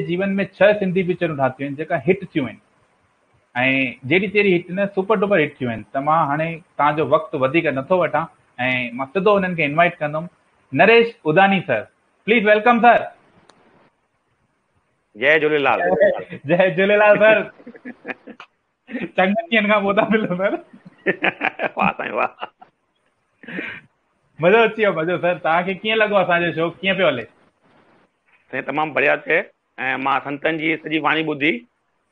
जीवन में 6 सिंधी पिक्चरूं ठातियूं आहिनि जेका हिट थियूं आहिनि ऐं जहिड़ी तहिड़ी हिट न सुपर डुपर हिट थियूं आहिनि। त मां हाणे तव्हांजो वक़्तु वधीक नथो वठां ऐं मां सिधो हुननि खे इनवाइट कंदुमि। Naresh Udani sir, please welcome sir. जय झूलेलाल। जय झूलेलाल सर। चङनि ॾींहंनि खां पोइ था मिलो सर। वाह साईं वाह। मज़ो अची वियो मज़ो। सर तव्हांखे कीअं लॻो असांजो शो, कीअं पियो हले? साईं तमामु बढ़िया थिए ऐं मां संतनि जी सॼी वाणी ॿुधी,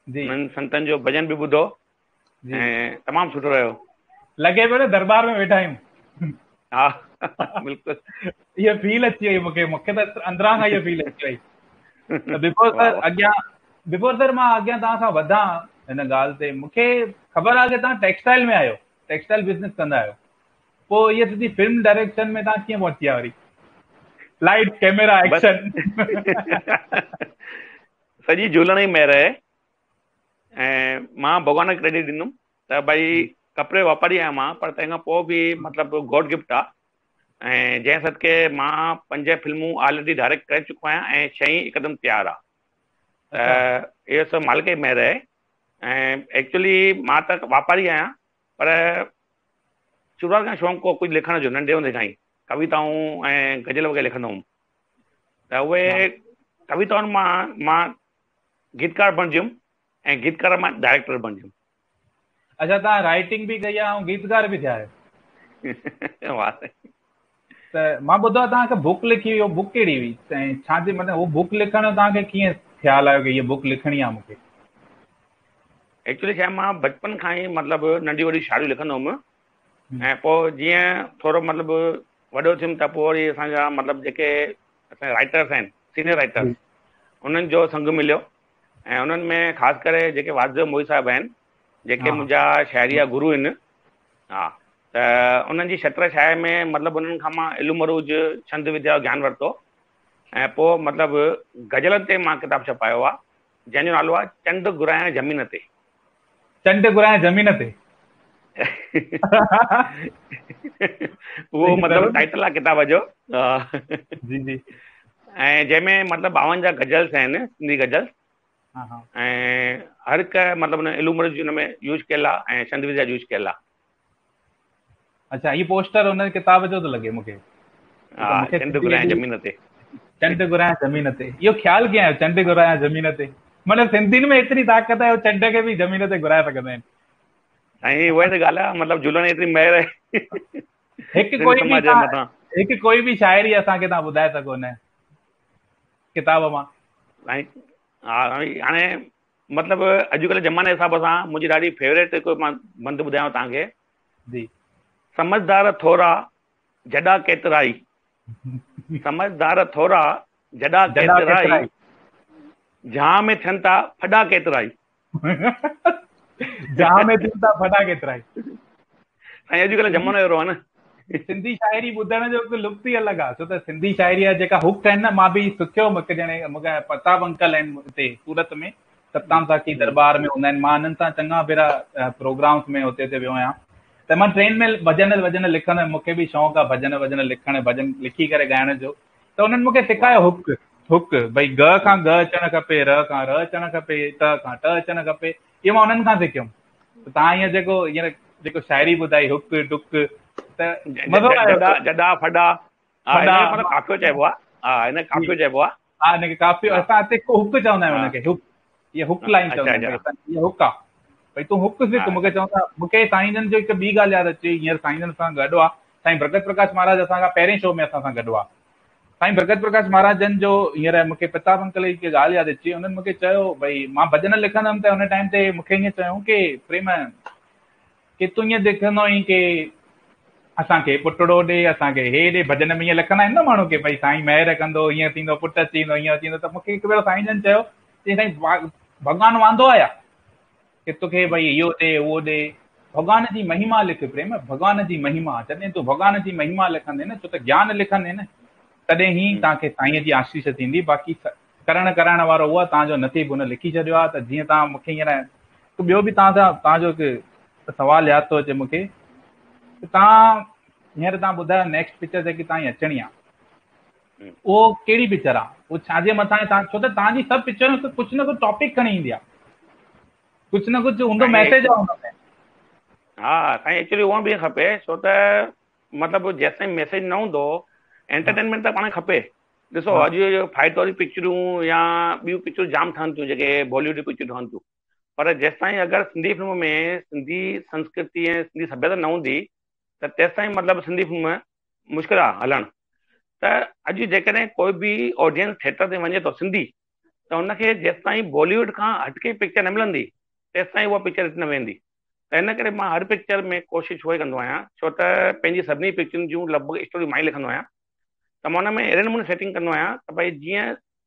उन्हनि संतनि जो भॼन बि ॿुधो ऐं तमामु सुठो रहियो। लॻे पियो न दरबार में वेठा आहियूं। हा बिल्कुलु इहा फील अची वई मूंखे त अंदरां खां इहा फील अची वई। त बिफोर सर मां अॻियां तव्हां सां वधां हिन ॻाल्हि ते, मूंखे ख़बर आहे कि तव्हां टेक्सटाइल में आहियो, टेक्सटाइल बिज़नेस कंदा आहियो, पोइ इहा सिधी फिल्म डायरेक्शन में तव्हां कीअं पहुची विया वरी? Light camera action. सॼी झूलण जी महिर आहे ऐं मां भॻवान खे क्रेडिट ॾींदुमि त भई कपिड़े वापारी आहियां मां, पर तंहिंखां पोइ बि मतिलबु गॉड गिफ्ट आहे ऐं जंहिं सदके मां 5 फिल्मूं ऑलरेडी डायरेक्ट करे चुको आहियां ऐं 6 हिकदमि तयारु आहे। त इहो सभु मालिक जी महिर आहे ऐं एक्चुअली मां त वापारी आहियां, पर शुरूआत खां शौक़ु कुझु लिखण जो, नंढे हूंदे खां ई कविताऊं ऐं गज़ल वग़ैरह लिखंदो हुउमि। त उहे कविताउनि मां गीतकार बणिजियुमि ऐं गीतकार मां डायरेक्टर बणिजियुमि। अच्छा, तव्हां राइटिंग बि कई आहे ऐं गीतकार बि थिया आहियो? वाह। त मां ॿुधो आहे तव्हांखे बुक लिखी हुई, बुक कहिड़ी हुई ऐं छा जे मतिलबु उहो बुक लिखण जो तव्हांखे कीअं ख़्यालु आयो कि हीअ बुक लिखणी आहे मूंखे? एक्चुअली छा मां बचपन खां ई मतिलबु नंढी वॾी शायरियूं लिखंदो हुउमि ऐं पोइ जीअं थोरो मतिलबु वॾो थियुमि त पोइ वरी असांजा मतिलबु जेके असांजा राइटर्स आहिनि, सीनियर राइटर्स, उन्हनि जो संग मिलियो ऐं उन्हनि में ख़ासि करे जेके वासुदेव मोही साहिबु आहिनि, जेके मुंहिंजा शाइरी जा गुरू आहिनि, हा, त उन्हनि जी छत्र छाया में मतिलबु उन्हनि खां मां इल्मु मरूज छंद विद्या जो ज्ञान वरितो ऐं पोइ मतिलबु गज़लनि ते मां किताबु छपायो आहे जंहिंजो नालो आहे चंड घुरायां ज़मीन ते। चंड घुरायां ज़मीन ते। उहो मतिलबु टाइटल आहे किताब जो। जी जी। ऐं जंहिंमें मतिलबु 52 गज़ल्स आहिनि, सिंधी गज़ल्स, ऐं हर हिकु मतिलबु हुन इल्मु मरूज हुन में यूज़ कयल आहे ऐं छंद विद्या यूज़ कयल आहे। अच्छा, ही पोस्टर हुन किताब जो थो लॻे मूंखे। हा, चंड घुरायां ज़मीन ते। चंड घुरायां ज़मीन ते, इहो ख़्यालु कीअं आयो चंड घुरायां ज़मीन ते? मतिलबु सिंधियुनि में एतिरी ताक़त आहे चंड खे बि ज़मीन ते घुराए सघंदा आहिनि। साईं उहा त ॻाल्हि आहे, मतिलबु झूलण एतिरी महिर आहे। हिकु कोई बि शाइरी असांखे तव्हां ॿुधाए सघो हिन किताब मां? हा, हाणे मतिलबु अॼुकल्ह ज़माने जे हिसाब सां मुंहिंजी ॾाढी फेवरेट हिकु मां बंदि ॿुधायांव तव्हांखे। जी। समझदार थोरा जॾा केतिराई, समझदार थोरा जॾा केतिराई, जहां में थियनि था फॾा केतिराई। जहां में थियनि था फॾा केतिराई। साईं अॼुकल्ह ज़मानो अहिड़ो आहे न। सिंधी शाइरी ॿुधण जो हिकु लुत्फ़ ई अलॻि आहे, छो त सिंधी शाइरी जा जेका हुक आहिनि न, मां बि सिखियो हिकु ॼणे मूंखे प्रताप अंकल आहिनि हिते सूरत में, सतनाम साखी दरबार में हूंदा आहिनि, मां हिननि सां चङा भेरा प्रोग्राम्स में हुते वियो आहियां, त मां ट्रेन में भॼन वॼन लिखंदो, मूंखे बि शौक़ु आहे भॼन वॼन लिखण, भॼन लिखी करे ॻाइण जो। त उन्हनि मूंखे सेखारियो हुक, भई ग खां ग अचणु खपे, र खां र अचणु खपे, ट खां ट अचणु खपे, इहो मां उन्हनि खां सिखियुमि। त तव्हां हीअं जेको शाइरी ॿुधाई हुक डुक, त मज़ो आयो। जॾा फॾा, काफ़ियो चइबो आहे। हा, हिन काफ़ियो चइबो आहे। हा, हिनखे काफ़ियो, असां हिते हुक चवंदा आहियूं हुनखे, हुक, इहा हुक लाइन चवंदा आहियूं, इहा हुक आहे, भई तूं हुक सिख। मूंखे चवंदा, मूंखे साईं जन जो हिकु ॿी ॻाल्हि यादि अचे, हींअर साईं जन सां गॾु आहे, साईं भगत प्रकाश महाराज असांखां पहिरें शो में असां सां गॾु आहे। साईं भगत प्रकाश महाराज जन जो हींअर मूंखे प्रताप अंकल जी हिकु ॻाल्हि यादि अची, हुननि मूंखे चयो भई मां भॼन लिखंदुमि त हुन टाइम ते मूंखे ईअं चयूं कि प्रेम कि तूं ईअं लिखंदो आहीं कि असांखे पुटड़ो ॾे, असांखे हे ॾे, भॼन में ईअं लिखंदा आहिनि न माण्हू कि भई साईं महिर कंदो, हीअं थींदो, पुटु थींदो, हीअं थींदो। त मूंखे हिकु भेरो साईं जन चयो कि साईं भॻवानु वांदो आया कि तोखे भई इहो ॾे उहो ॾे, भॻवान जी महिमा लिख प्रेम, भॻवान जी महिमा। जॾहिं तूं भॻवान जी महिमा लिखंदे न, छो त ज्ञान लिखंदे न, तॾहिं ई तव्हांखे साईंअ जी आशीष थींदी। बाक़ी करण वारो उहो तव्हांजो नसीब हुन लिखी छॾियो आहे। त जीअं तव्हां मूंखे हींअर ॿियो बि तव्हांजो हिकु सवालु यादि थो अचे मूंखे, तव्हां हींअर ॿुधायो नेक्स्ट पिक्चर जेकी तव्हांजी अचणी आहे, उहो कहिड़ी पिक्चर आहे, उहो छाजे मथां आहे? छो त तव्हांजी सभु पिक्चरूं कुझु न कुझु टॉपिक खणी ईंदी आहे, कुझु न कुझु हूंदो, मैसेज आहे हुन में। हा साईं, एक्चुअली उहो बि खपे, छो त मतिलबु जेसिताईं मैसेज न हूंदो, एंटरटेनमेंट त पाण खपे। ॾिसो अॼु फाइट वारी पिक्चरूं या ॿियूं पिक्चरूं जाम ठहनि थियूं जेके बॉलीवुड पिक्चरूं ठहनि थियूं, पर जेसिताईं अगरि सिंधी फिल्म में सिंधी संस्कृति ऐं सिंधी सभ्यता न हूंदी त तेसिताईं मतिलबु सिंधी फिल्म मुश्किल आहे हलणु। त अॼु जेकॾहिं कोई बि ऑडियंस थिएटर ते वञे थो सिंधी, त हुनखे जेसिताईं बॉलीवुड खां हटके पिक्चर न मिलंदी तेसिताईं उहा पिक्चर ॾिसण वेंदी। त हिन करे मां हर पिक्चर में कोशिशि उहो ई कंदो आहियां, छो त पंहिंजी सभिनी पिक्चरुनि जूं लॻभॻि स्टोरी मां ई लिखंदो आहियां, त मां हुन में अहिड़े नमूने सेटिंग कंदो आहियां त भई जीअं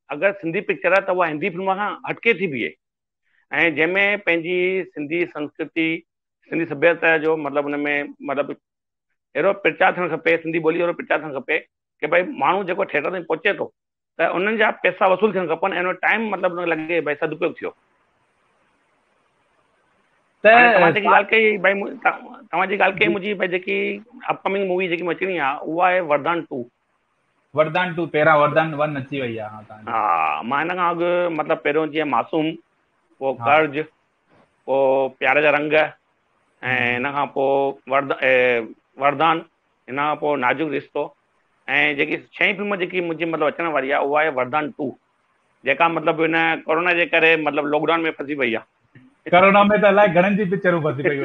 अगरि सिंधी पिक्चर आहे त उहा हिंदी फिल्म खां हटके थी बीहे, ऐं जंहिंमें पंहिंजी सिंधी संस्कृति सिंधी सभ्यता जो मतिलबु हुन में मतिलबु अहिड़ो प्रचार थियणु खपे, सिंधी ॿोली अहिड़ो प्रचार थियणु खपे कि भई माण्हू जेको थिएटर ताईं पहुचे थो त उन्हनि जा पैसा वसूल थियणु खपनि ऐं टाइम मतिलबु न लॻे भई सदुपयोग थियो। हाणे तव्हां जेकी ॻाल्हि कई भई तव्हांजी ॻाल्हि कई मुंहिंजी भई जेकी अपकमिंग मूवी जेकी अचणी आहे उहा आहे वरदान 2। वरदान 2 पहिरां वरदान 1 अची वई आहे। हा, मां हिन खां अॻु मतिलबु पहिरियों जीअं मासूम, पोइ कर्ज, पोइ प्यार जा रंग, ऐं हिन खां पोइ वरदान, हिन खां पोइ नाजुक रिश्तो, ऐं जेकी 6वीं फिल्म जेकी मुंहिंजी मतिलबु अचण वारी आहे उहा आहे वरदान 2, जेका मतिलबु हिन कोरोना जे करे मतिलबु लॉकडाउन में फसी वई आहे। कोरोना में त अलाए घणनि जी पिक्चरूं फसी पयूं।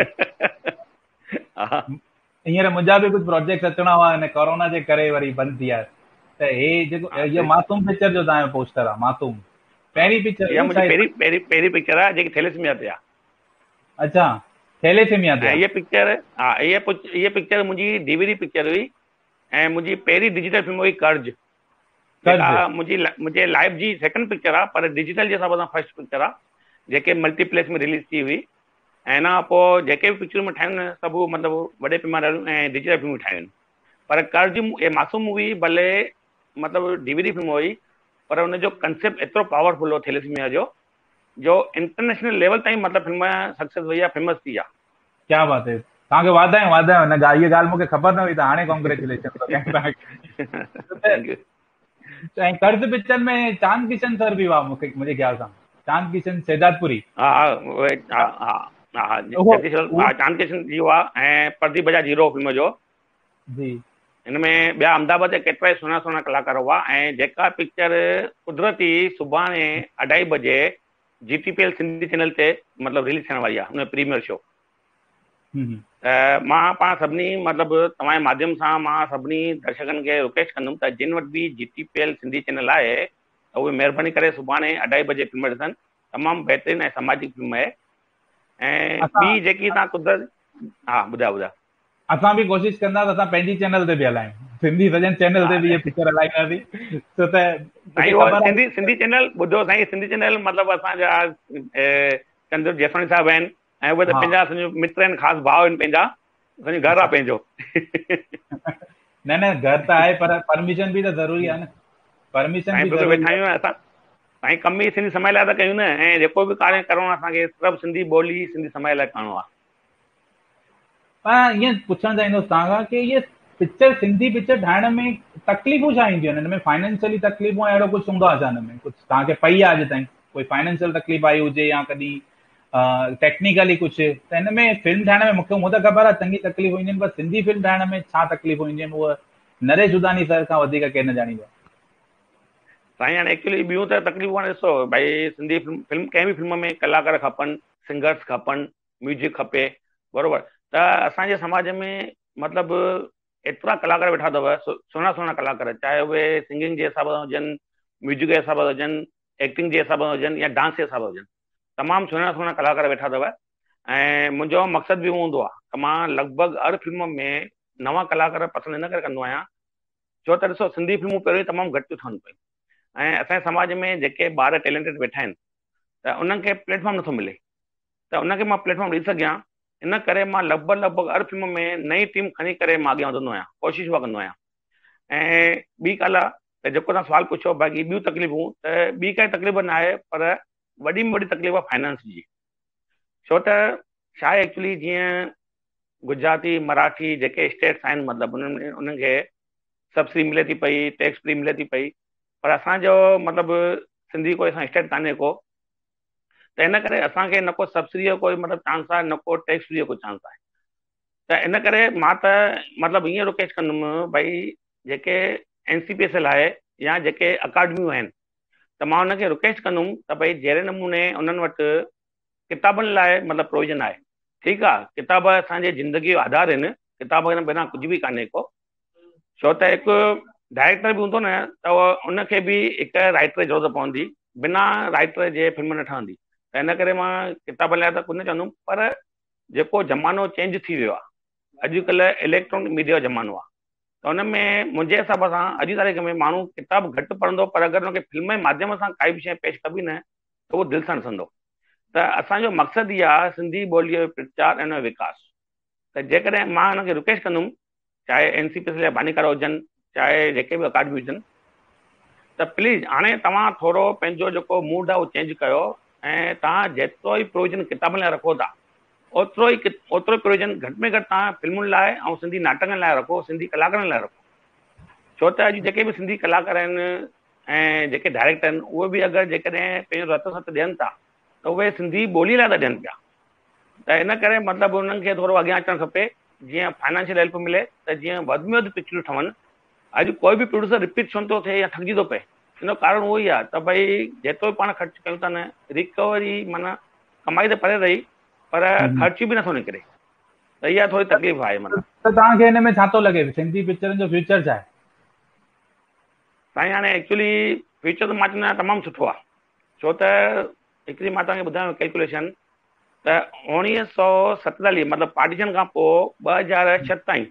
हींअर मुंहिंजा बि कुझु प्रोजेक्ट अचणा हुआ, हिन कोरोना जे करे वरी बंदि थी विया। त हे जेको इहो मासूम पिक्चर जो तव्हांजो पोस्टर आहे, मासूम पहिरीं पिक्चर इहा मुंहिंजी पहिरीं पिक्चर आहे जेकी थैलेसीमिया ते आहे। अच्छा, थैलेसीमिया ते। इहा पिक्चर, हा, इहा पिक्चर मुंहिंजी डीवीडी पिक्चर हुई ऐं मुंहिंजी पहिरीं डिजिटल फिल्म हुई कर्ज, जेका मुंहिंजे लाइफ जी सेकंड पिक्चर आहे, पर डिजिटल जे हिसाब सां फर्स्ट पिक्चर आहे, जेके मल्टीप्लेक्स में रिलीज़ थी हुई। ऐं हिन खां पोइ जेके बि पिक्चरूं में ठाहियूं सभु मतिलबु वॾे पैमाने ऐं डिजिटल फिल्मूं ठाहियूं आहिनि। पर कर्ज ऐं मासूम मूवी भले मतिलबु डीवीडी फिल्म हुई, पर हुनजो कंसेप्ट एतिरो पावरफुल हो थैलेसीमिया जो इंटरनेशनल लेवल ताईं मतिलबु फिल्म सक्सेस वई आहे, फेमस थी आहे। क्या बात है, तव्हांखे वाधायूं वाधायूं। हिन ॻाल्हि, इहा ॻाल्हि मूंखे ख़बर न हुई, त हाणे कॉन्ग्रेचुलेशन। ऐं कर्ज पिक्चर में चांद किशन सर बि हुआ मुंहिंजे ख्याल सां, चांद किशन शहजादपुरी। चांद किशन जी हुआ ऐं प्रदीप बजाज हीरो फिल्म जो जी। हिन में ॿिया अहमदाबाद जा केतिरा ई सुहिणा सुहिणा कलाकार हुआ। ऐं जेका पिक्चर कुदरती सुभाणे 2:30 बजे GTPL सिंधी चैनल ते मतिलबु रिलीज़ थियण वारी आहे, हुन प्रीमियर शो। त मां पाण सभिनी मतिलबु तव्हांजे माध्यम सां मां सभिनी दर्शकनि खे रिक्वेस्ट कंदुमि त जिन वटि बि GTPL सिंधी चैनल आहे त उहे महिरबानी करे सुभाणे 2:30 बजे फिल्म ॾिसनि। तमामु बहितरीनु ऐं सामाजिक फिल्म आहे। ऐं ॿी जेकी तव्हां कुदरत, हा ॿुधायो। असां बि कोशिशि कंदासीं असां पंहिंजी चैनल ते बि हलायूं, सिंधी सजन चैनल ते बि इहे पिक्चर हलाईंदासीं। छो त सिंधी चैनल ॿुधो साईं, सिंधी चैनल मतिलबु असांजा चंद्र जेसवाणी साहिबु आहिनि ऐं उहे त पंहिंजा सम्झो मित्र आहिनि, ख़ासि भाउ आहिनि पंहिंजा, सम्झो घरु आहे पंहिंजो। न घर त आहे, पर परमिशन बि त ज़रूरी आहे न। परमिशन बि वेठा आहियूं असां साईं, कम ई सिंधी समाज लाइ था कयूं न, ऐं जेको बि कार्य करणो आहे असांखे सिर्फ़ु सिंधी ॿोली सिंधी समाज लाइ करणो आहे। मां ईअं पुछणु चाहींदुसि तव्हां खां कि इहे पिक्चर, सिंधी पिक्चर ठाहिण में तकलीफ़ूं छा ईंदियूं आहिनि? हिन में फाइनेंशियली तकलीफ़ूं अहिड़ो कुझु हूंदो आहे छा? हिन में कुझु तव्हांखे पई आहे अॼु ताईं कोई फाइनेंशियल तकलीफ़ आई हुजे या कॾहिं टेक्निकली कुझु? त हिन में फिल्म ठाहिण में मूंखे हूअं त ख़बर आहे चङी तकलीफ़ूं ईंदियूं आहिनि, पर सिंधी फिल्म ठाहिण में छा तकलीफ़ूं ईंदियूं आहिनि उहा नरेश हुदानी सर खां वधीक केरु न ॼाणींदो आहे। साईं हाणे एक्चुअली ॿियूं त तकलीफ़ूं हाणे ॾिसो भई, सिंधी फिल्म कंहिं बि फिल्म में कलाकार खपनि, सिंगर्स खपनि, म्यूजिक खपे, बराबरि। त असांजे समाज में मतिलबु एतिरा कलाकार वेठा अथव, सुहिणा सुहिणा कलाकार, चाहे उहे सिंगिंग जे हिसाब सां हुजनि, म्यूजिक जे हिसाब सां हुजनि, एक्टिंग जे हिसाब सां हुजनि या डांस जे हिसाब सां हुजनि, तमामु सुहिणा सुहिणा कलाकार वेठा अथव। ऐं मुंहिंजो मक़सदु बि हूंदो आहे त मां लॻभॻि हर फिल्म में नवां कलाकार पसंदि इन करे कंदो आहियां, छो त ॾिसो सिंधी फिल्मूं पहिरियों तमामु घटि थियूं ठहनि पियूं, ऐं असांजे समाज में जेके ॿार टैलेंटेड वेठा आहिनि त उन्हनि खे प्लेटफॉर्म नथो मिले, त उनखे मां प्लेटफॉर्म ॾेई सघियां। इन करे मां लॻभॻि हर फिल्म में नई टीम खणी करे मां अॻियां वधंदो आहियां, कोशिशि उहा कंदो आहियां। ऐं ॿी ॻाल्हि आहे त जेको तव्हां सुवालु पुछो बाक़ी ॿियूं तकलीफ़ूं, त ॿी काई तकलीफ़ न आहे, पर वॾी में वॾी तकलीफ़ आहे फाइनेंस जी। छो त छा आहे एक्चुअली, जीअं गुजराती मराठी जेके स्टेट्स आहिनि, मतिलबु उन्हनि खे सब्सिडी मिले थी पई, टैक्स फ्री मिले थी पई, पर असांजो मतिलबु सिंधी कोई असां स्टेट कान्हे को, त इन करे असांखे न को सब्सिडी जो कोई मतिलबु चांस आहे, न को टैक्स फ्री जो कोई चांस आहे। त इन करे मां त मतिलबु ईअं रिक्वेस्ट कंदुमि भई जेके NCPSL आहे या जेके अकाडमियूं आहिनि, त मां हुनखे रिक्वेस्ट कंदुमि त भई जहिड़े नमूने उन्हनि वटि किताबनि लाइ मतिलबु प्रोविजन आहे, ठीकु आहे, किताब असांजे ज़िंदगी जो आधार आहिनि, किताब बिना कुझु बि कान्हे को, छो त हिकु डायरेक्टर बि हूंदो न त उनखे बि हिकु राइटर जी ज़रूरत पवंदी, बिना राइटर जे फिल्म न ठहंदी। त इन करे मां किताब लाइ त कुझु न चवंदुमि, पर जेको ज़मानो चेंज थी वियो आहे, अॼुकल्ह इलेक्ट्रॉनिक मीडिया जो ज़मानो आहे, त हुन में मुंहिंजे हिसाब सां अॼु जी तारीख़ में माण्हू किताब घटि पढ़ंदो, पर अगरि हुनखे फिल्म जे माध्यम सां काई बि शइ पेश कबी न त उहो दिलि सां ॾिसंदो। त असांजो मक़सदु इहा आहे सिंधी ॿोलीअ जो प्रचार ऐं विकास। त जेकॾहिं मां हुनखे रिक्वेस्ट कंदुमि, चाहे NCPSL या बानीकारा हुजनि, चाहे जेके बि अकाडमी हुजनि, त प्लीज़ हाणे तव्हां थोरो पंहिंजो जेको मूड आहे उहो चेंज कयो, ऐं तव्हां जेतिरो ई प्रोविजन किताबनि लाइ रखो था, ओतिरो ई प्रोविजन घटि में घटि तव्हां फिल्मुनि लाइ ऐं सिंधी नाटकनि लाइ रखो, सिंधी कलाकारनि लाइ रखो। छो त अॼु जेके बि सिंधी कलाकार आहिनि ऐं जेके डायरेक्टर आहिनि, उहे बि अगरि जेकॾहिं पंहिंजो रत सत ॾियनि था त उहे सिंधी ॿोली लाइ था ॾियनि पिया। त इन करे मतिलबु उन्हनि खे थोरो अॻियां अचणु खपे, जीअं फाइनेंशियल हेल्प मिले, त जीअं वधि में वधि पिक्चरूं ठहनि। अॼु कोई बि प्रोड्यूसर रिपीट छो थो थिए या ठॻिजी थो पए, हिन जो कारण उहो ई आहे त भई जेतिरो पाण ख़र्चु कयूं था न, रिकवरी माना कमाई त परे रही, पर ख़र्च बि नथो निकिरे, त इहा थोरी तकलीफ़ आहे। त तव्हांखे हिन में छा थो लॻे, सिंधी पिक्चरनि जो फ्यूचर छा आहे? साईं हाणे एक्चुअली फ्यूचर त मां चवंदो आहियां तमामु सुठो आहे, छो त हिकिड़ी मां तव्हांखे ॿुधायांव कैलकुलेशन, त 1947 मतिलबु पार्टीशन खां पोइ 2006 ताईं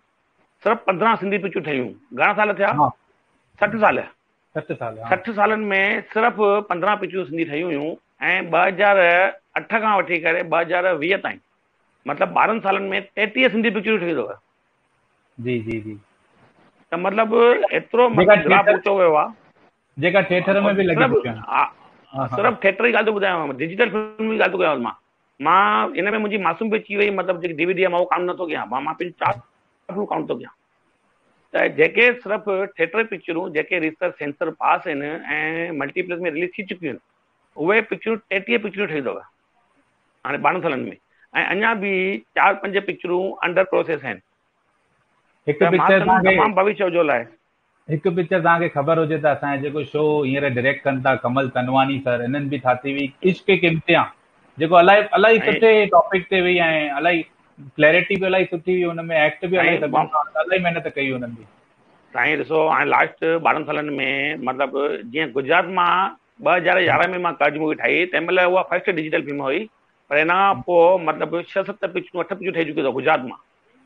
सिर्फ़ु 15 सिंधी पिक्चरूं ठहियूं। घणा साल थिया? 60 साल। 60 सालनि में सिर्फ़ु 15 पिक्चरूं सिंधी ठहियूं हुयूं, ऐं 2008 खां वठी करे 2020 ताईं मतिलबु 12 सालनि में 33 सिंधी पिक्चरूं ठही अथव। जी जी जी। त मतिलबु एतिरो ग्राफ ऊंचो वियो आहे, जेका थिएटर में बि लॻी चुकियूं आहिनि। सिर्फ़ु थिएटर जी ॻाल्हि थो ॿुधायांव, डिजिटल फिल्म जी ॻाल्हि थो कयांव मां इन में मुंहिंजी मासूम बि अची वई, मतिलबु जेकी DVD आहे मां उहो काउंट नथो कयां, मां पंहिंजी 4 काउंट थो कयां। त जेके सिर्फ़ु थिएटर पिक्चरूं जेके रिसर्च सेंसर पास आहिनि ऐं मल्टीप्लेक्स में रिलीज़ थी चुकियूं आहिनि, उहे पिक्चरूं 33 पिक्चरूं ठही अथव हाणे 12 सालनि में, ऐं अञा बि 4-5 पिक्चरूं अंडर प्रोसेस आहिनि। हिकु पिक्चर तमामु भविष्य उज्जवल आहे। हिकु पिक्चर तव्हांखे ख़बर हुजे त असांजे जेको शो हींअर डायरेक्ट कनि था कमल तनवानी सर, हिननि बि ठाती हुई इश्क के इम्तिहान, जेको इलाही सुठे टॉपिक ते हुई ऐं इलाही क्लैरिटी बि इलाही सुठी हुई, हुन में एक्ट बि इलाही महिनत कई हुननि बि। साईं ॾिसो हाणे लास्ट 12 सालनि में मतिलबु जीअं गुजरात मां 2011 में मां कर्ज मूवी ठाही, तंहिं महिल उहा फर्स्ट डिजिटल फिल्म हुई, पर हिन खां पोइ मतिलबु 6-7 पिक्चरूं 8 पिक्चरूं ठही चुकियूं अथव गुजरात मां।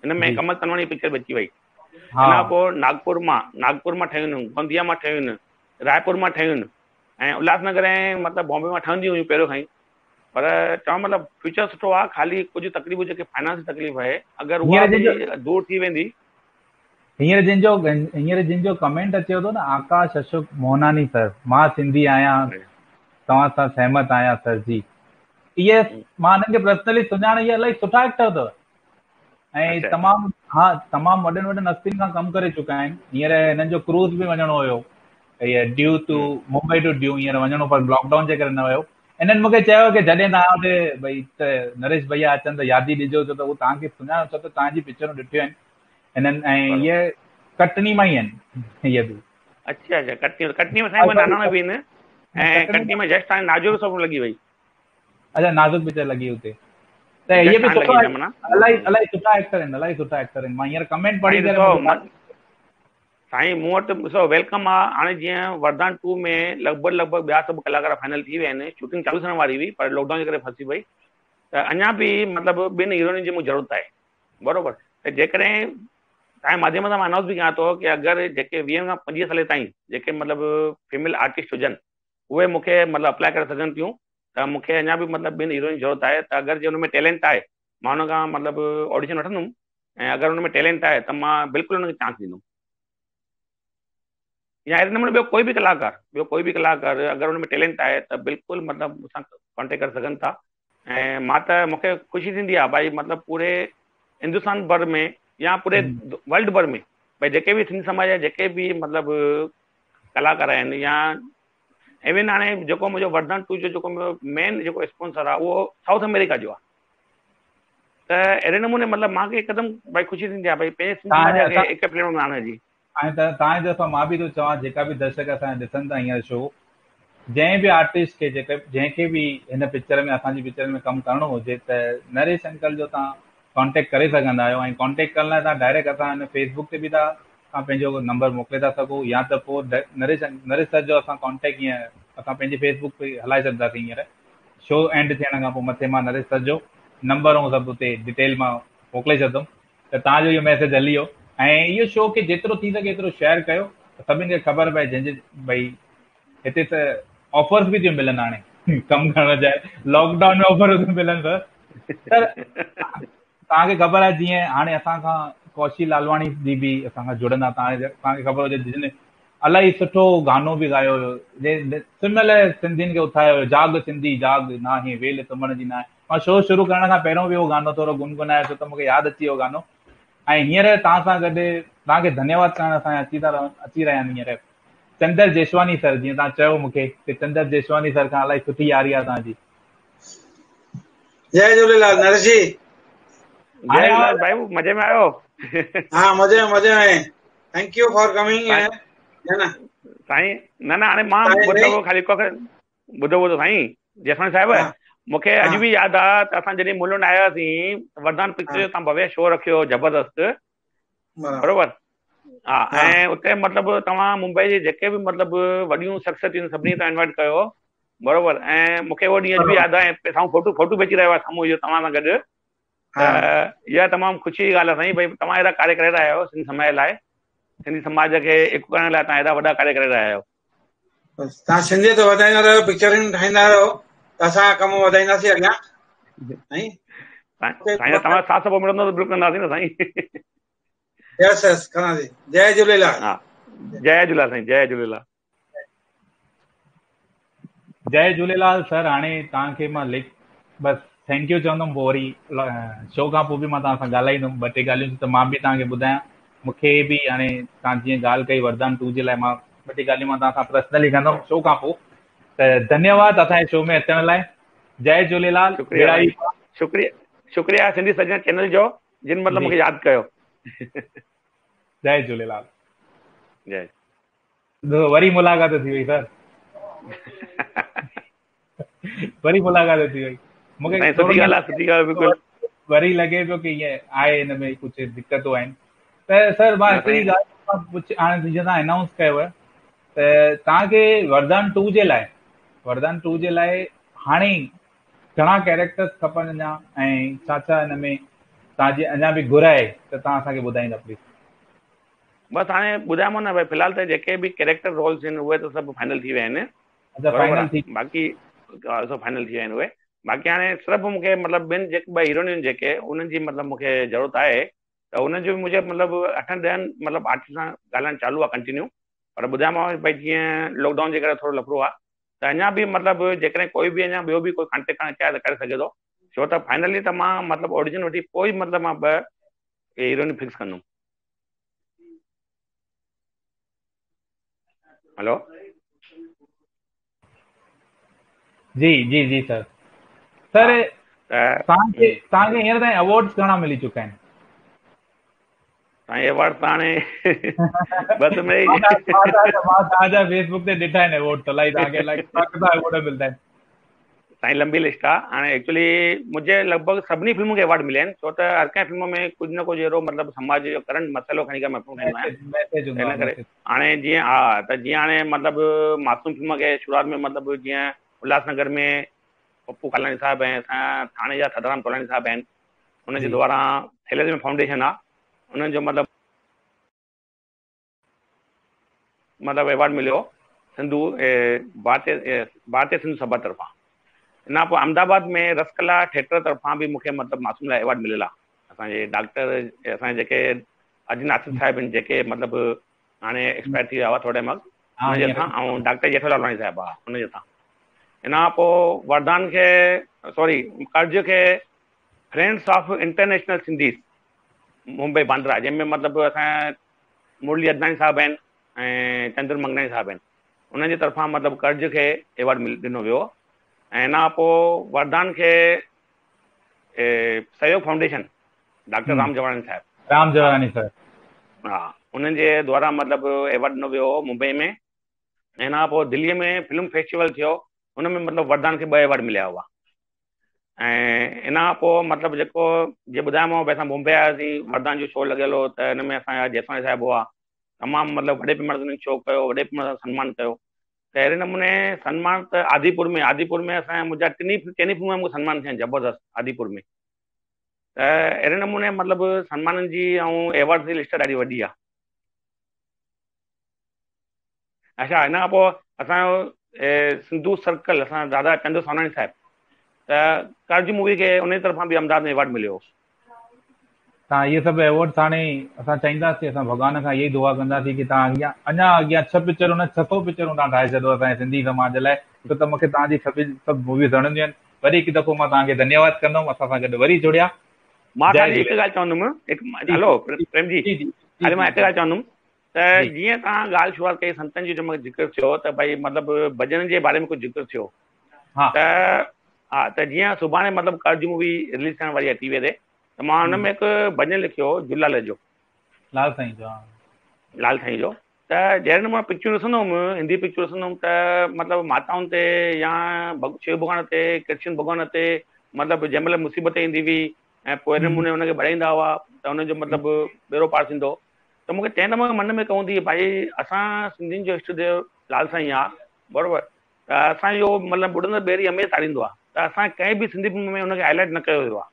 हिन में कमल तनवानी पिक्चर बची वई। हिन खां पोइ नागपुर मां ठहियूं आहिनि, गोंदिया मां ठहियूं आहिनि, रायपुर मां ठहियूं आहिनि, ऐं उल्हासनगर ऐं मतिलबु बॉम्बे मां ठहंदियूं हुयूं पहिरियों खां ई। पर चवां मतिलबु फ्यूचर सुठो आहे, ख़ाली कुझु तकलीफ़ जेके फाइनेंस जी तकलीफ़ आहे, अगरि उहा बि दूर थी वेंदी। हींअर जिन जो कमेंट अचे थो न, आकाश अशोक मोहनानी सर, मां सिंधी आहियां, तव्हां सां सहमत आहियां सर जी। इहे मां हिननि खे पर्सनली सुञाणे, इहे इलाही सुठा एक्टर अथव ऐं तमामु वॾनि हस्तियुनि खां कमु करे चुका आहिनि। हींअर हिननि जो क्रूज़ बि वञिणो हुयो, ड्यू टू मुंबई टू ड्यू, हींअर वञिणो पर लॉकडाउन जे करे न वियो। हिननि मूंखे चयो कि जॾहिं तव्हां वटि भई त नरेश भैया अचनि त यादि ॾिजो, छो त उहो तव्हांखे सुञाणो, छो त तव्हांजी पिक्चरूं ॾिठियूं आहिनि हिननि, ऐं इहे कटनी मां ई आहिनि इहे बि। अच्छा कटनी में साईं नानाणा बि आहिनि, ऐं कटनी में जस्ट हाणे नाज़ुक सभु लॻी वई। अच्छा, नाज़ुक पिक्चर लॻी हुते, त इहे बि सुठो आहे, इलाही सुठा एक्टर आहिनि, मां हींअर कमेंट पढ़ी करे साईं मूं वटि ॾिसो वेलकम आहे। हाणे जीअं वरदान 2 में लॻभॻि ॿिया सभु कलाकार फाइनल थी विया आहिनि, शूटिंग चालू थियण वारी हुई पर लॉकडाउन जे करे फसी वई, त अञा बि मतिलबु 2 हीरोइन जी मूंखे ज़रूरत आहे, बराबरि। त जेकॾहिं तव्हांजे माध्यम सां मां अनाउंस बि कयां थो कि अगरि जेके 20 खां 25 साल ताईं जेके मतिलबु फीमेल आर्टिस्ट हुजनि, उहे मूंखे मतिलबु अप्लाई करे सघनि थियूं, त मूंखे अञा बि मतिलबु 2 हीरोइन जी ज़रूरत आहे। त अगरि जे हुन में टैलेंट आहे मां हुन खां मतिलबु ऑडिशन वठंदुमि, ऐं अगरि हुन में टैलेंट आहे त मां बिल्कुलु हुनखे चांस ॾींदुमि। या अहिड़े नमूने ॿियो कोई बि कलाकार अगरि हुन में टैलेंट आहे त बिल्कुलु मतिलबु मूंसां कॉन्टेक्ट करे सघनि था। ऐं मां त मूंखे ख़ुशी थींदी आहे भाई मतिलबु पूरे हिंदुस्तान भर में या पूरे वर्ल्ड भर में भई जेके बि सिंधी समाज जा जेके बि मतिलबु कलाकार आहिनि या इवन हाणे जेको मुंहिंजो वरदान 2 जो जेको मुंहिंजो मेन जेको स्पॉन्सर आहे उहो साउथ अमेरिका जो आहे। त अहिड़े नमूने मतिलबु मूंखे हिकदमि भई ख़ुशी थींदी आहे भई पंहिंजे सिंधी समाज खे हिकु प्लेटफॉर्म में आणण जी। ऐं त तव्हांजे तरफ़ां मां बि थो चवां, जेका बि दर्शक असांजा ॾिसनि था हींअर शो, जंहिं बि आर्टिस्ट खे जंहिंखे बि हिन पिक्चर में असांजी पिक्चर में कमु करिणो हुजे त नरेश अंकल जो तव्हां कॉन्टेक्ट करे सघंदा आहियो। ऐं कॉन्टेक्ट करण लाइ तव्हां डायरेक्ट असां हिन फेसबुक ते बि तव्हां पंहिंजो नंबर मोकिले था सघो, या त पोइ नरेश सर जो असां कॉन्टेक्ट हीअं असां पंहिंजे फेसबुक ते हलाए सघंदासीं। हींअर शो एंड थियण खां पोइ मथे मां नरेश सर जो नंबर ऐं सभु हुते डिटेल मां मोकिले छॾंदुमि त तव्हांजो इहो मैसेज हली वियो। ऐं इहो शो खे जेतिरो थी सघे एतिरो शेयर कयो त सभिनि खे ख़बर पए, जंहिंजे भई हिते त ऑफर्स बि थियूं मिलनि हाणे कमु करण जा, लॉकडाउन में ऑफर थियूं मिलनि सर। तव्हांखे ख़बर आहे जीअं हाणे असांखां कौशी लालवाणी जी बि असांखां जुड़ंदा, तव्हांखे ख़बर हुजे जिन इलाही सुठो गानो बि ॻायो हुयो, सिमल सिंधियुनि खे उथायो हुयो, जाग सिंधी जाग नाहे वेल तुमण जी नाहे। मां शो शुरू करण खां पहिरियों बि उहो गानो थोरो गुनगुनायो छो त मूंखे यादि अची वियो गानो। ऐं हींअर तव्हां सां गॾु तव्हांखे धन्यवाद करण असांजा अची रहिया आहिनि हींअर चंदर जेसवानी सर, जीअं तव्हां चयो मूंखे कि चंदर जेसवानी सर खां इलाही सुठी यारी आहे तव्हांजी। जय झूलेलाल नरेश जी। जय झूलेलाल भाई, मज़े में आयो? हाँ मज़े में। थैंक यू फॉर कमिंग है ना साईं। न हाणे मां ॿुधो ख़ाली ॿुधो साईं जेसवानी साहिब, मूंखे अॼु बि यादि आहे त असां जॾहिं मुलुंड आयासीं वरदान पिक्चर जो तव्हां भव्य शो रखियो ज़बरदस्त, बरोबर? हा, ऐं उते मतिलबु तव्हां मुंबई जे जेके बि मतिलबु वॾियूं शख़्सियतूं सभिनी तव्हां इनवाइट कयो, बरोबर? ऐं मूंखे उहो ॾींहुं अॼु बि यादि आहे, साम्हूं फोटू बि अची रहियो आहे साम्हूं इहो तव्हां सां गॾु। त इहा तमामु ख़ुशी जी ॻाल्हि आहे साईं, भई तव्हां अहिड़ा कार्य करे रहिया आहियो सिंधी समाज लाइ, सिंधी समाज खे हिकु करण लाइ तव्हां हेॾा वॾा कार्य करे रहिया आहियो। तव्हां सिंधियत वधाईंदा रहियो, पिक्चरूं ठाहींदा रहियो त असां कमु वधाईंदासीं अॻियां। साईं तव्हां साथ सपोर्ट मिलंदो त बिल्कुलु कंदासीं न साईं। यस कंदासीं। जय झूलेलाल। हा, जय झूलेलाल साईं, जय झूलेलाल। जय झूलेलाल सर। हाणे तव्हांखे मां बसि थैंक यू चवंदुमि, पोइ वरी शो खां पोइ बि मां तव्हां सां ॻाल्हाईंदुमि ॿ टे ॻाल्हियूं त मां बि तव्हांखे ॿुधायां। मूंखे बि हाणे तव्हां जीअं ॻाल्हि कई वरदान 2 जे लाइ, मां ॿ टे ॻाल्हियूं मां तव्हां सां पर्सनली कंदुमि शो खां पोइ। त धन्यवाद असांजे शो में अचण लाइ। जय झूलेलाल। शुक्रिया सिंधी सजन चैनल जो जिन मतिलबु मूंखे यादि कयो। जय झूलेलाल। जय। वरी मुलाक़ात थी वई सर। वरी मुलाक़ात थी वई। मूंखे वरी लॻे पियो कि ईअं आहे हिन में कुझु दिक़तूं आहिनि। त सर मां हिकिड़ी ॻाल्हि हाणे जीअं तव्हां अनाउंस कयव त तव्हांखे वरदान 2 जे लाइ हाणे घणा कैरेक्टर्स खपनि अञा, ऐं छा छा हिन में तव्हांजी अञा बि घुर आहे त तव्हां असांखे ॿुधाईंदा प्लीज़। बसि हाणे ॿुधायोमांव न भई फ़िलहाल त जेके बि कैरेक्टर रोल्स आहिनि उहे त सभु फाइनल थी विया आहिनि, बाक़ी सभु फाइनल थी विया आहिनि उहे। बाक़ी हाणे सिर्फ़ु मूंखे मतिलबु ॿियनि जेके ॿ हीरोइनियूं जेके उन्हनि जी मतिलबु मूंखे ज़रूरत आहे, त उन्हनि जो बि मुंहिंजे मतिलबु 8-10 मतिलबु आर्टिस्ट सां ॻाल्हाइणु चालू आहे कंटिन्यू। पर ॿुधायोमांव भई जीअं लॉकडाउन जे करे थोरो लफड़ो आहे, त अञा बि मतिलबु जेकॾहिं कोई बि अञा ॿियो बि कोई कॉन्टेक्ट करणु चाहे त करे सघे थो, छो त फाइनली त मां मतिलबु ऑडिशन वठी पोइ मतिलबु मां 2 हीरोइन फिक्स कंदुमि। हेलो जी जी जी सर। सर तव्हांखे हींअर ताईं अवॉर्ड्स घणा मिली चुका आहिनि? साईं अवॉर्ड त हाणे बसि मां तव्हांजा फेसबुक ते ॾिठा आहिनि अवॉर्ड, त इलाही तव्हांखे अवॉर्ड मिलंदा आहिनि। साईं लंबी लिस्ट आहे। हाणे एक्चुअली मुंहिंजे लॻभॻि सभिनी फिल्मूं खे अवॉर्ड मिलिया आहिनि, छो त हर कंहिं फिल्म में कुझु न कुझु अहिड़ो मतिलबु समाज जो करंट मसइलो खणी करे मां फिल्म ठाहींदो आहियां। इन करे हाणे जीअं त जीअं हाणे मतिलबु मासूम फिल्म खे शुरूआति में मतिलबु जीअं उल्हासनगर में पप्पू कालानी साहिबु ऐं असां थाणे जा थदाराम तोलानी साहिबु आहिनि, उनजे द्वारा थैलेसेमिया फाउंडेशन आहे, उन्हनि जो मतिलबु अवॉर्ड मिलियो सिंधु भारतीय सिंधु सभा तरफ़ां। इन खां पोइ अहमदाबाद में रसकला थिएटर तरफ़ां बि मूंखे मतिलबु मासूम लाइ अवॉर्ड मिलियल आहे। असांजे डॉक्टर असांजे जेके अजीत आसिफ साहिब आहिनि, जेके मतिलबु हाणे एक्सपायर थी विया हुआ थोरे वक़्तु, हुनजे हथां, ऐं डॉक्टर जेठालाल वाणी साहिबु आहे हुनजे हथां। इन खां पोइ वरदान खे सॉरी कर्ज खे friends of international Sindhis Mumbai Bandra, जंहिंमें मतिलबु असां मुरली अदनानी साहब आहिनि ऐं चंद्र मंगनानी साहब आहिनि, उन्हनि जे तरफ़ां मतिलबु कर्ज खे एवॉर्ड ॾिनो वियो। ऐं हिन खां पोइ वरदान खे सहयोग फाउंडेशन डॉक्टर राम जवानी साहब राम जवानी साहब, हा, उन्हनि जे द्वारा मतिलबु एवॉर्ड ॾिनो वियो मुंबई में। हिन खां पोइ दिल्लीअ में फिल्म फेस्टिवल थियो, हुन में मतिलबु वरदान खे 2 एवॉर्ड मिलिया हुआ। ऐं इन खां पोइ मतिलबु जेको जीअं ॿुधायोमांव भई असां मुंबई आयासीं, वरदान जो शो लॻियल हो, त हिन में असांजा जेसवानी साहिबु हुआ, तमामु मतिलबु वॾे पैमाने ते शो कयो, वॾे पैमाने सां सन्मान कयो। त अहिड़े नमूने सन्मान त आदिपुर में असांजा मुंहिंजा चइनी फिल्म में मूंखे सन्मान थिया आहिनि ज़बरदस्त आदिपुर में। त अहिड़े नमूने मतिलबु सन्माननि जी ऐं एवॉर्ड जी लिस्ट ॾाढी वॾी आहे। अच्छा, हिन खां पोइ असांजो सिंधु सर्कल, असां दादा चंदू सोनानी साहिबु, त कर्ज मूवी खे उन तरफ़ां बि अहमदाबाद में एवॉर्ड मिलियो। तव्हां इहे सभु एवॉर्ड हाणे असां चाहींदासीं, असां भॻवान खां इहा ई दुआ कंदासीं कि तव्हां अञा अॻियां 6 पिक्चरूं न 600 पिक्चरूं तव्हां ठाहे छॾो असांजे सिंधी समाज लाइ, छो त मूंखे तव्हांजी सभु मूवीज़ वणंदियूं आहिनि। वरी हिकु दफ़ो मां तव्हांखे धन्यवाद कंदुमि, असां सां गॾु वरी जुड़िया। मां ख़ाली हिकु ॻाल्हि चवंदुमि, हलो प्रेम जी, हाली मां हिकु ॻाल्हि चवंदुमि त जीअं तव्हां ॻाल्हि शुरूआत कई संतनि जो जंहिं ज़िक्र थियो, त भई मतिलबु भॼन जे बारे में कुझु ज़िक्र थियो, त हा, त जीअं सुभाणे मतिलबु कर्ज मूवी रिलीज़ थियण वारी आहे टीवीअ ते, त मां हुन में हिकु भॼन लिखियो झूलेलाल जो, लाल साईं जो, लाल साईं जो। त जहिड़े नमूने पिक्चरूं ॾिसंदो हुउमि, हिंदी पिक्चरूं ॾिसंदो हुउमि, त मतिलबु माताउनि ते या शिव भॻवान ते, कृष्ण भॻवान ते मतिलबु जंहिं महिल मुसीबत ईंदी हुई ऐं पोइ नमूने हुनखे बढ़ाईंदा हुआ त हुनजो मतिलबु बेड़ो पार थींदो। त मूंखे तंहिं नमूने मन में कवंदी भाई असां सिंधियुनि जो इष्ट देव लाल साईं आहे, बराबरि, त असांजो मतिलबु ॿुॾंदड़ ॿेड़ी हमेशह तारींदो आहे, त असां कंहिं बि सिंधी फिल्म में हुनखे हाईलाइट न कयो वियो आहे,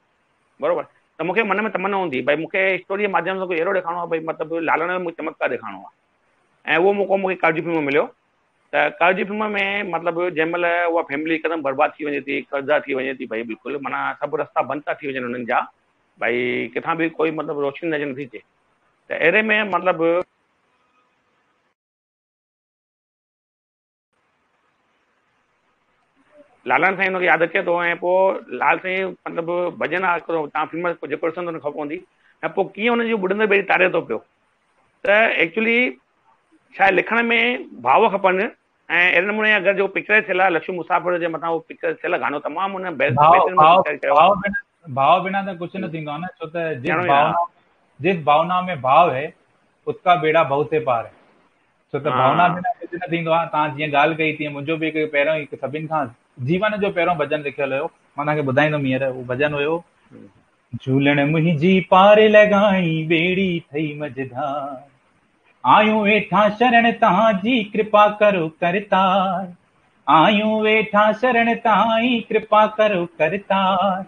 बराबरि। त मूंखे मन में तमन्ना हूंदी भई मूंखे स्टोरी जे माध्यम सां कोई अहिड़ो ॾेखारिणो आहे, भई मतिलबु लालण में मूंखे चमत्कार ॾेखारिणो आहे। ऐं उहो मौक़ो मूंखे कर्ज फिल्म में मिलियो। त कर्ज फिल्म में मतिलबु जंहिं महिल उहा फैमिली हिकदमि बर्बाद थी वञे थी, कर्ज़ा थी वञे थी, भई बिल्कुलु माना सभु रस्ता बंदि था थी वञनि हुननि जा, भई किथां बि कोई मतिलबु रोशनी नज़र नथी अचे। त अहिड़े में मतिलबु लालन साईं हुनखे यादि अचे थो, ऐं पोइ लाल साईं मतिलबु भॼन आहे हिकिड़ो, तव्हां फिल्म जेको ॾिसंदो हुन ख़बर पवंदी, ऐं पोइ कीअं हुनजी ॿुॾंदड़ ॿेड़ी तारे थो पियो। त एक्चुअली छा लिखण में भाव खपनि, ऐं अहिड़े नमूने अगरि जेको पिक्चर थियल आहे लक्ष्मी मुसाफ़िर जे मथां उहो पिक्चर थियल गानो तमामु हुन भाव बिना त कुझु न थींदो आहे न, छो त जिस भावना में भाव है उसका बेड़ा भव से पार है, छो त भावना बिना कुझु न थींदो आहे। तव्हां जीअं ॻाल्हि कई तीअं मुंहिंजो बि हिकु पहिरियों हिकु सभिनि खां जीवन जो पहिरियों भॼन लिखियलु हुयो, मां तव्हांखे ॿुधाईंदुमि हींअर। उहो भॼन हुयो, झूलण मुंहिंजी पार लॻाई ॿेड़ी थई मझधार, आयूं वेठा शरण तव्हांजी कृपा करो करतार, आयूं वेठा शरण तव्हांजी कृपा करो करतार,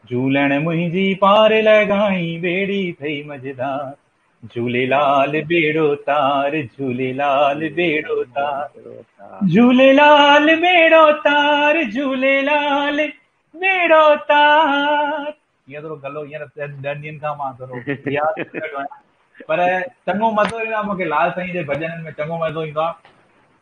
झूलण मुंहिंजी पार लॻाई ॿेड़ी थई मझधार, झूलेलाल बेड़ो तार, झूलेलाल बेड़ो तार, झूलेलाल बेड़ो तार, झूलेलाल बेड़ो तार। हीअं थोरो गलो हींअर 10 ॾींहंनि खां मां थोरो यादि कंदो आहियां, पर चङो मज़ो ईंदो आहे मूंखे लाल साईं जे भॼननि में, चङो मज़ो ईंदो आहे।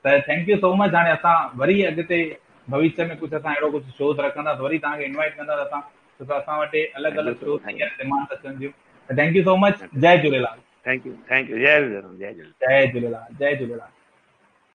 त थैंक यू सो मच। हाणे असां वरी अॻिते भविष्य में कुझु असां अहिड़ो कुझु शोज़ रखंदासीं, वरी तव्हांखे इनवाइट कंदासीं असां, छो त असां वटि अलॻि अलॻि शोज़ डिमांड अचनि थियूं। त थैंक यू सो मच। जय झूलेलाल। थैंक यू, जय झूलेलाल, जय झूलेलाल, जय झूलेलाल, जय झूलेलाल।